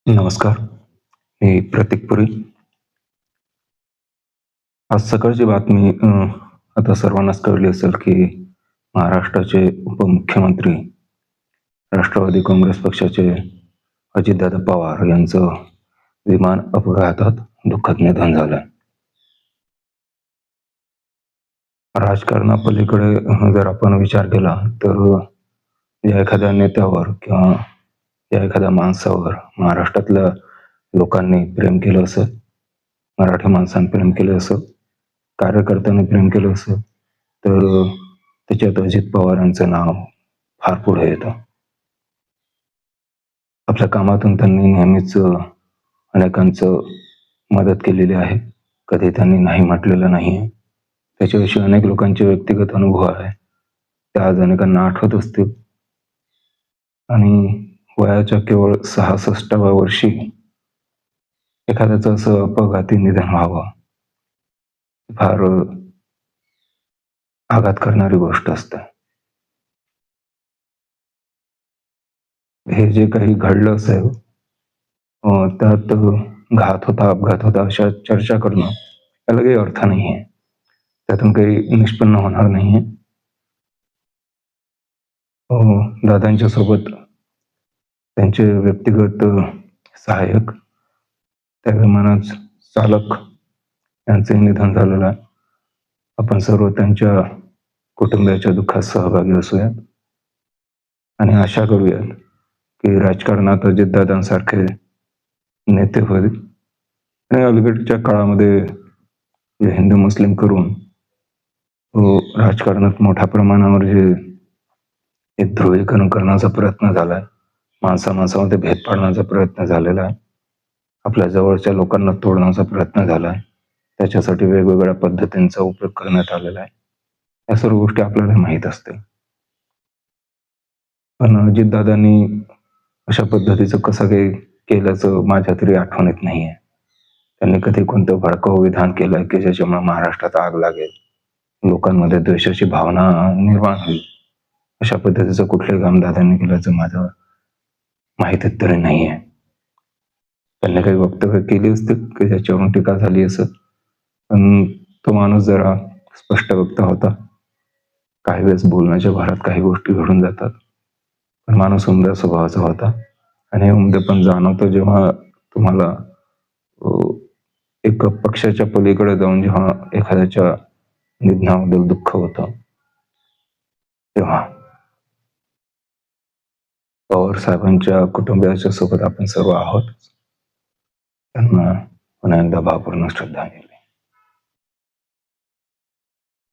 नमस्कार. मी प्रतीक पुरी. आज सकाळची बातमी आता सर्वांनाच कळली असेल, की महाराष्ट्राचे उपमुख्यमंत्री, राष्ट्रवादी काँग्रेस पक्षाचे अजितदादा पवार यांचं विमान अपघातात दुःखद निधन झालं. राजकारणापलीकडे जर आपण विचार केला, तर या एखाद्या नेत्यावर किंवा या एखाद्या माणसावर महाराष्ट्रातल्या लोकांनी प्रेम केलं असेल, मराठी माणसांनी प्रेम केलं असेल, कार्यकर्त्यांनी प्रेम केलं असेल, तर त्याच्यात अजित पवारांचं नाव फार पुढे येतं. आपल्या कामातून त्यांनी नेहमीच अनेकांचं मदत केलेली आहे. कधी त्यांनी नाही म्हटलेलं नाहीये. त्याच्याविषयी अनेक लोकांचे व्यक्तिगत अनुभव आहे. ते आज अनेकांना आठवत असतील. आणि वयाच्या केवळ 66व्या वर्षी एखाद्याचं असं अपघाती निधन व्हावं, फार आघात करणारी गोष्ट असते. हे जे काही घडलं असेल, त्यात घात होता, अपघात होता अशा चर्चा करणं त्याला काही अर्थ नाहीये. त्यातून काही निष्पन्न होणार नाहीये. दादांच्या सोबत त्यांचे व्यक्तिगत सहाय्यक, त्या विमानाचे चालक यांचंही निधन झालेलं आहे. आपण सर्व त्यांच्या कुटुंबियाच्या दुःखात सहभागी असूयात आणि आशा करूयात की राजकारणात अजितदादांसारखे नेते होईल आणि अलीकडच्या काळामध्ये जे हिंदू मुस्लिम करून राजकारणात मोठ्या प्रमाणावर जे एक ध्रुवीकरण करण्याचा प्रयत्न झालाय, माणसामाणसामध्ये भेद पाडण्याचा प्रयत्न झालेला आहे, आपल्या जवळच्या लोकांना तोडण्याचा प्रयत्न झालाय, त्याच्यासाठी वेगवेगळ्या पद्धतींचा उपयोग करण्यात आलेला आहे. या सर्व गोष्टी आपल्याला माहीत असतील. पण अजितदादांनी अशा पद्धतीचं कसं काही केल्याचं माझ्या तरी आठवण येत नाहीये. त्यांनी कधी कोणतं भडकाऊ विधान केलंय की ज्याच्यामुळे महाराष्ट्रात आग लागेल, लोकांमध्ये द्वेषाची भावना निर्माण होईल, अशा पद्धतीचं कुठलंही काम दादांनी केल्याचं माझं माहितीत तरी नाहीये. त्यांनी काही वक्तव्य केली असतील की ज्याच्यावरून टीका झाली असेल, पण तो माणूस जरा स्पष्ट वक्ता होता. काही वेळेस बोलण्याच्या भरात काही गोष्टी घडून जातात, पण माणूस उमद्या स्वभावाचा होता आणि हे उमदेपण जाणवतं जेव्हा तुम्हाला एक पक्षाच्या पलीकडे जाऊन जेव्हा एखाद्याच्या निधनाबद्दल दुःख होतं, तेव्हा पवार साहेबांच्या कुटुंबियाच्या सोबत आपण सर्व आहोत. त्यांना पुन्हा एकदा भावपूर्ण श्रद्धांजली.